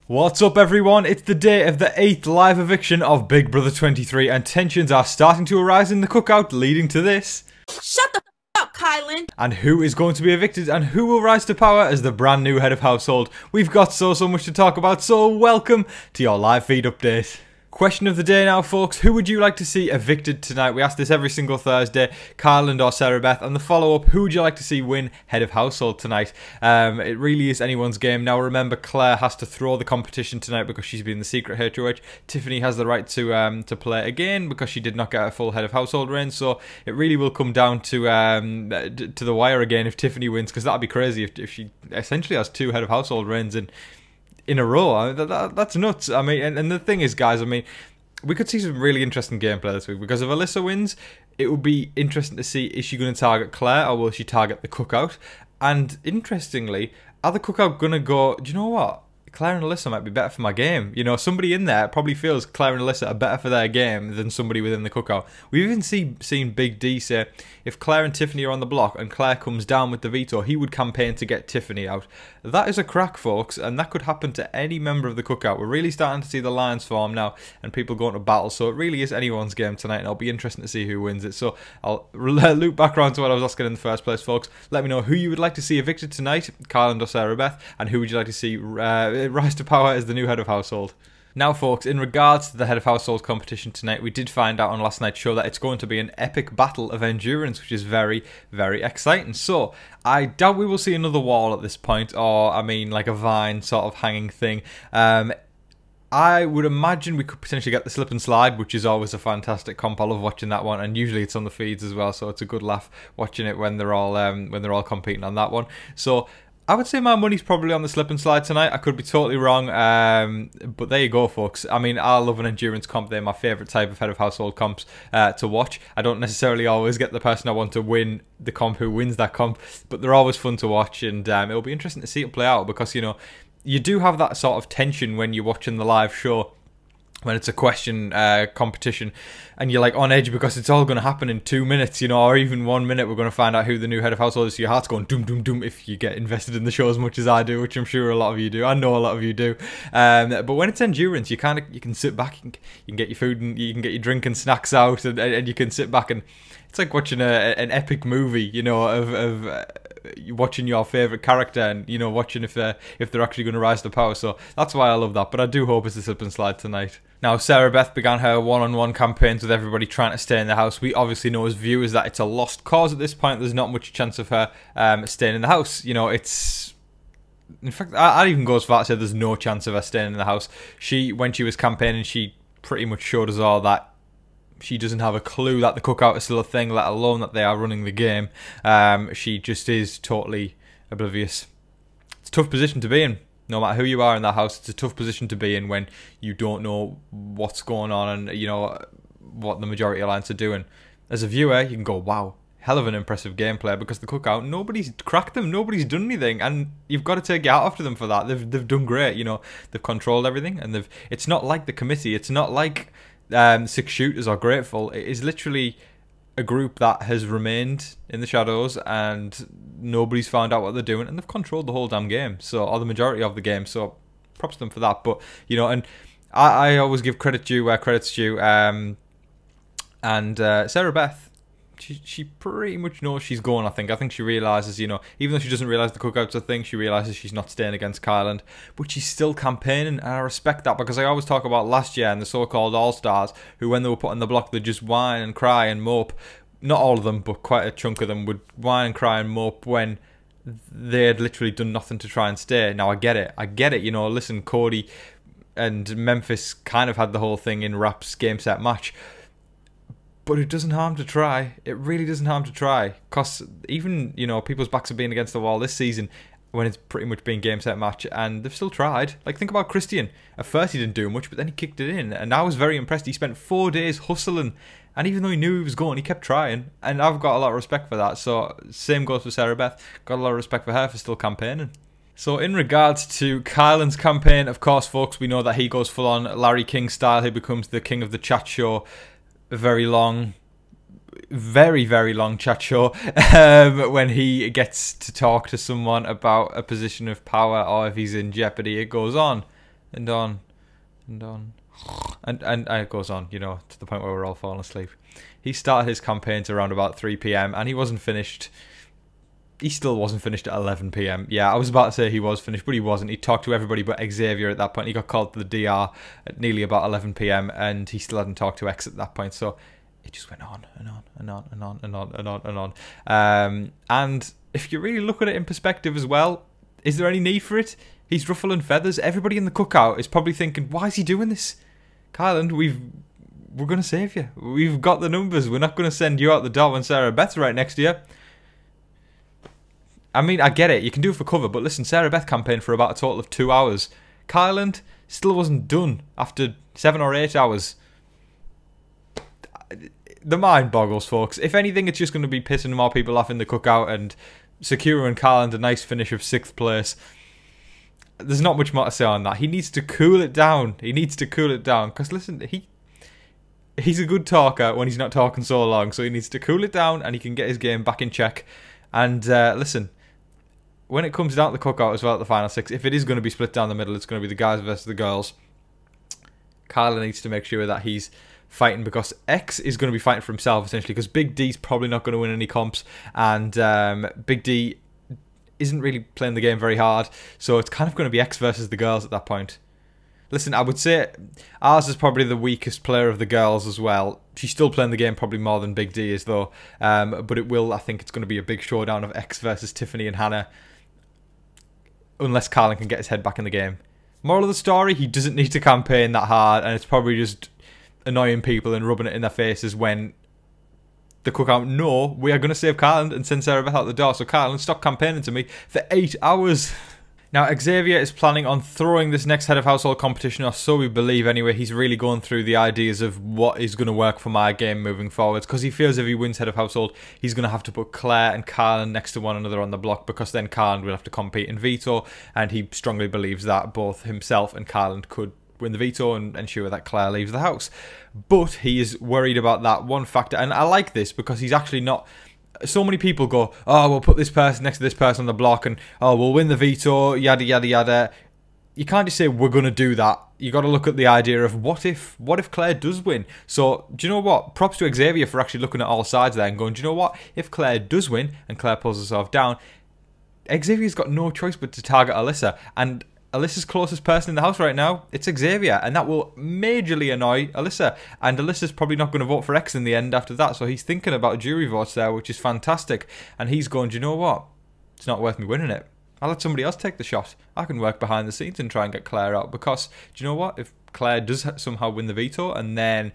What's up everyone, it's the day of the 8th live eviction of Big Brother 23 and tensions are starting to arise in the cookout leading to this. Shut the f up, Kyland! And who is going to be evicted and who will rise to power as the brand new head of household? We've got so much to talk about, so welcome to your live feed update. Question of the day now, folks. Who would you like to see evicted tonight? We ask this every single Thursday. Kyland or Sarah Beth? And the follow-up, who would you like to see win head of household tonight? It really is anyone's game. Now remember, Claire has to throw the competition tonight because she's been the secret HOH. Tiffany has the right to play again because she did not get a full head of household reign. So it really will come down to the wire again if Tiffany wins, because that'd be crazy if she essentially has 2 head of household reigns in a row. I mean, that's nuts. I mean, and the thing is, guys, I mean, we could see some really interesting gameplay this week, because if Alyssa wins, it would be interesting to see, is she going to target Claire or will she target the cookout? And interestingly, are the cookout going to go, do you know what? Claire and Alyssa might be better for my game. You know, somebody in there probably feels Claire and Alyssa are better for their game than somebody within the cookout. We've even seen Big D say, if Claire and Tiffany are on the block and Claire comes down with the veto, he would campaign to get Tiffany out. That is a crack, folks, and that could happen to any member of the cookout. We're really starting to see the lines form now and people going to battle, so it really is anyone's game tonight, and it'll be interesting to see who wins it. So I'll loop back around to what I was asking in the first place, folks. Let me know who you would like to see evicted tonight, Kyland or Sarah Beth, and who would you like to see rise to power as the new head of household. Now, folks, in regards to the head of household competition tonight, we did find out on last night's show that it's going to be an epic battle of endurance, which is very, very exciting. So I doubt we will see another wall at this point, or I mean like a vine sort of hanging thing. I would imagine we could potentially get the slip and slide, which is always a fantastic comp. I love watching that one, and usually it's on the feeds as well, so it's a good laugh watching it when they're all competing on that one. So I would say my money's probably on the slip and slide tonight. I could be totally wrong, but there you go, folks. I mean, I love an endurance comp. They're my favourite type of head of household comps to watch. I don't necessarily always get the person I want to win the comp who wins that comp, but they're always fun to watch, and it'll be interesting to see it play out, because, you know, you do have that sort of tension when you're watching the live show, when it's a question competition, and you're like on edge because it's all going to happen in 2 minutes, you know, or even 1 minute. We're going to find out who the new head of household is. So your heart's going doom, doom, doom if you get invested in the show as much as I do, which I'm sure a lot of you do. I know a lot of you do. But when it's endurance, you can sit back, you can get your food and you can get your drink and snacks out, and you can sit back, and it's like watching an epic movie, you know, of watching your favourite character, and, you know, watching if they're actually going to rise to power. So that's why I love that. But I do hope it's a slip and slide tonight. Now, Sarah Beth began her one-on-one campaigns with everybody trying to stay in the house. We obviously know as viewers that it's a lost cause at this point. There's not much chance of her staying in the house. You know, it's... In fact, I'd even go as far as to say there's no chance of her staying in the house. When she was campaigning, she pretty much showed us all that she doesn't have a clue that the cookout is still a thing, let alone that they are running the game. She just is totally oblivious. It's a tough position to be in. No matter who you are in that house, it's a tough position to be in when you don't know what's going on and, you know, what the majority of alliance are doing. As a viewer, you can go, wow, hell of an impressive gameplay, because the cookout, nobody's cracked them, nobody's done anything, and you've got to take it out after them for that. They've done great, you know, they've controlled everything, and it's not like the committee, it's not like 6 shooters or Grateful. It is literally a group that has remained in the shadows and nobody's found out what they're doing, and they've controlled the whole damn game, so, or the majority of the game, so props to them for that. But, you know, and I always give credit due where credit's due, and Sarah Beth, she pretty much knows she's going. I think she realises, you know, even though she doesn't realise the cookout's a thing, she realises she's not staying against Kyland, but she's still campaigning, and I respect that, because I always talk about last year and the so-called all-stars who, when they were put on the block, they'd just whine and cry and mope. Not all of them, but quite a chunk of them would whine and cry and mope when they had literally done nothing to try and stay. Now, I get it, you know, listen, Cody and Memphis kind of had the whole thing in wraps, game, set, match. But it doesn't harm to try. It really doesn't harm to try. Because even, you know, people's backs have been against the wall this season when it's pretty much been game, set, match, and they've still tried. Like, think about Christian. At first he didn't do much, but then he kicked it in, and I was very impressed. He spent 4 days hustling, and even though he knew he was going, he kept trying, and I've got a lot of respect for that. So, same goes for Sarah Beth. Got a lot of respect for her for still campaigning. So in regards to Kyland's campaign, of course, folks, we know that he goes full on Larry King style. He becomes the king of the chat show. A very long, very, very long chat show when he gets to talk to someone about a position of power, or if he's in jeopardy. It goes on and on and on. And it goes on, you know, to the point where we're all falling asleep. He started his campaigns around about 3 p.m. and he wasn't finished. He still wasn't finished at 11 p.m. Yeah, I was about to say he was finished, but he wasn't. He talked to everybody but Xavier at that point. He got called to the DR at nearly about 11 p.m. and he still hadn't talked to X at that point. So it just went on and on and on and on and on and on and on. And if you really look at it in perspective as well, is there any need for it? He's ruffling feathers. Everybody in the cookout is probably thinking, why is he doing this? Kyland, we're going to save you. We've got the numbers. We're not going to send you out the door when Sarah Beth's right next to you. I mean, I get it. You can do it for cover. But listen, Sarah Beth campaigned for about a total of 2 hours. Kyland still wasn't done after 7 or 8 hours. The mind boggles, folks. If anything, it's just going to be pissing more people off in the cookout and securing Kyland a nice finish of 6th place. There's not much more to say on that. He needs to cool it down. He needs to cool it down. Because, listen, he's a good talker when he's not talking so long. So he needs to cool it down and he can get his game back in check. And, listen, when it comes down to the cookout as well at the final 6, if it is going to be split down the middle, it's going to be the guys versus the girls. Kyland needs to make sure that he's fighting because X is going to be fighting for himself, essentially, because Big D's probably not going to win any comps. And Big D isn't really playing the game very hard, so it's kind of going to be X versus the girls at that point. Listen, I would say ours is probably the weakest player of the girls as well. She's still playing the game probably more than Big D is, though. But I think it's going to be a big showdown of X versus Tiffany and Hannah, unless Kyland can get his head back in the game. Moral of the story, he doesn't need to campaign that hard, and it's probably just annoying people and rubbing it in their faces when the cookout know we are going to save Kyland and send Sarah Beth out the door. So Kyland, stop campaigning to me for 8 hours. Now, Xavier is planning on throwing this next head of household competition, or so we believe anyway. He's really going through the ideas of what is going to work for my game moving forwards, because he feels if he wins head of household, he's going to have to put Claire and Kyland next to one another on the block, because then Kyland will have to compete in veto, and he strongly believes that both himself and Kyland could win the veto and ensure that Claire leaves the house. But he is worried about that one factor, and I like this because he's actually not. So many people go, oh, we'll put this person next to this person on the block, and oh, we'll win the veto, yada yada yada. You can't just say we're going to do that. You got to look at the idea of what if Claire does win. So do you know what? Props to Xavier for actually looking at all sides there and going, do you know what? If Claire does win and Claire pulls herself down, Xavier's got no choice but to target Alyssa, and Alyssa's closest person in the house right now, it's Xavier, and that will majorly annoy Alyssa, and Alyssa's probably not going to vote for X in the end after that, so he's thinking about jury votes there, which is fantastic, and he's going, do you know what? It's not worth me winning it. I'll let somebody else take the shot. I can work behind the scenes and try and get Claire out, because, do you know what? If Claire does somehow win the veto, and then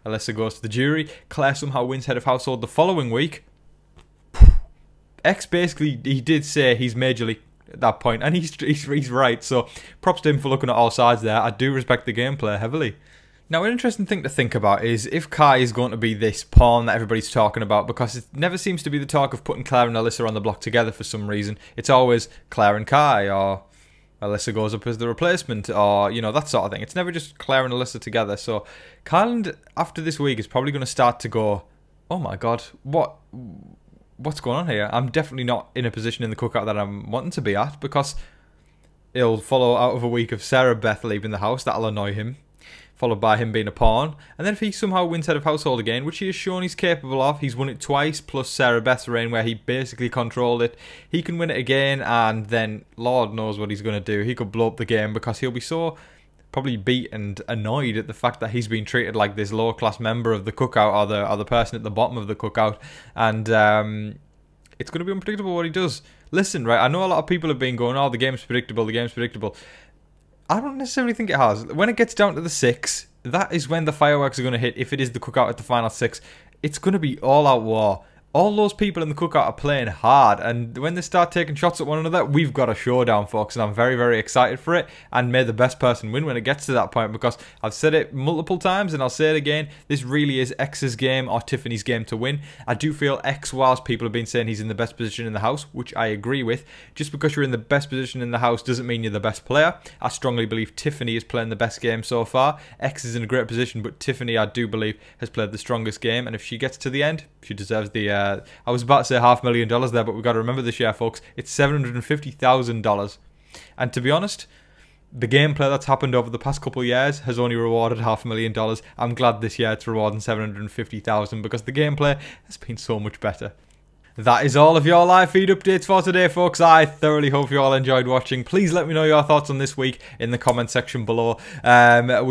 Alyssa goes to the jury, Claire somehow wins head of household the following week, X basically, he did say he's majorly at that point, and he's right, so props to him for looking at all sides there. I do respect the gameplay heavily. Now, an interesting thing to think about is if Kai is going to be this pawn that everybody's talking about, because it never seems to be the talk of putting Claire and Alyssa on the block together for some reason. It's always Claire and Kai, or Alyssa goes up as the replacement, or, you know, that sort of thing. It's never just Claire and Alyssa together. So Kyland, after this week, is probably going to start to go, oh my god, what's going on here? I'm definitely not in a position in the cookout that I'm wanting to be at, because it'll follow out of a week of Sarah Beth leaving the house. That'll annoy him, followed by him being a pawn. And then if he somehow wins head of household again, which he has shown he's capable of, he's won it twice, plus Sarah Beth's reign where he basically controlled it, he can win it again, and then Lord knows what he's going to do. He could blow up the game, because he'll be so probably beat and annoyed at the fact that he's been treated like this low-class member of the cookout, or the person at the bottom of the cookout, and it's going to be unpredictable what he does. Listen, right, I know a lot of people have been going, oh, the game's predictable, the game's predictable. I don't necessarily think it has. When it gets down to the 6, that is when the fireworks are going to hit. If it is the cookout at the final 6, it's going to be all-out war. All those people in the cookout are playing hard, and when they start taking shots at one another, we've got a showdown, folks, and I'm very, very excited for it, and may the best person win when it gets to that point, because I've said it multiple times, and I'll say it again, this really is X's game or Tiffany's game to win. I do feel X, whilst people have been saying he's in the best position in the house, which I agree with, just because you're in the best position in the house doesn't mean you're the best player. I strongly believe Tiffany is playing the best game so far. X is in a great position, but Tiffany, I do believe, has played the strongest game, and if she gets to the end, she deserves the I was about to say $500,000 there, but we've got to remember this year, folks. It's $750,000. And to be honest, The gameplay that's happened over the past couple of years has only rewarded $500,000. I'm glad this year it's rewarding $750,000 because the gameplay has been so much better. That is all of your live feed updates for today, folks. I thoroughly hope you all enjoyed watching. Please let me know your thoughts on this week in the comment section below. We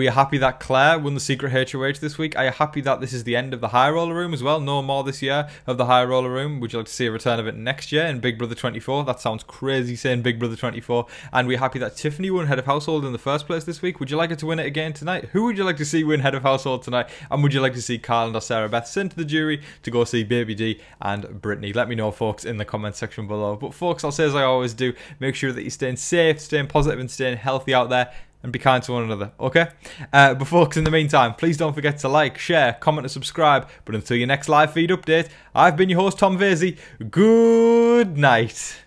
are happy that Claire won the secret HOH this week. Are you happy that this is the end of the high roller room as well? No more this year of the high roller room. Would you like to see a return of it next year in Big Brother 24? That sounds crazy saying Big Brother 24. And we're happy that Tiffany won Head of Household in the first place this week. Would you like her to win it again tonight? Who would you like to see win Head of Household tonight? And would you like to see Kyland or Sarah Beth sent to the jury to go see Baby D and Brittany? Let me know, folks, in the comment section below. But folks, I'll say as I always do, make sure that you're staying safe, staying positive and staying healthy out there, and be kind to one another, okay? But folks, in the meantime, please don't forget to like, share, comment and subscribe. But until your next live feed update, I've been your host Tom Vasey. Good night.